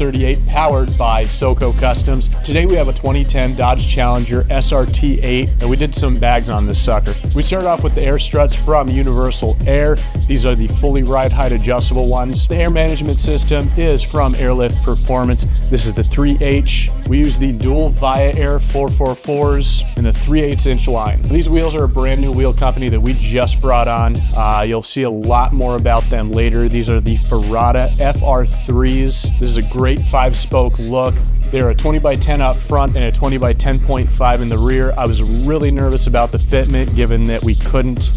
38 powered by SoCo Customs. Today we have a 2010 Dodge Challenger SRT8 and we did some bags on this sucker. We started off with the air struts from Universal Air. These are the fully ride height adjustable ones. The air management system is from Airlift Performance. This is the 3H. We use the dual Viair 444s in the 3/8 inch line. These wheels are a brand new wheel company that we just brought on. You'll see a lot more about them later. These are the Ferrata FR3s. This is a great 5-spoke look. They're a 20x10 up front and a 20x10.5 in the rear. I was really nervous about the fitment given that we couldn't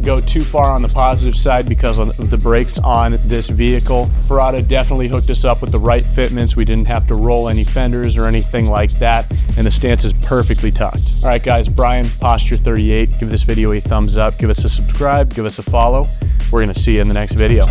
go too far on the positive side because of the brakes on this vehicle. Ferrata definitely hooked us up with the right fitments. We didn't have to roll any fenders or anything like that, and the stance is perfectly tucked. All right guys, Brian, Posture 38. Give this video a thumbs up, give us a subscribe, give us a follow. We're gonna see you in the next video.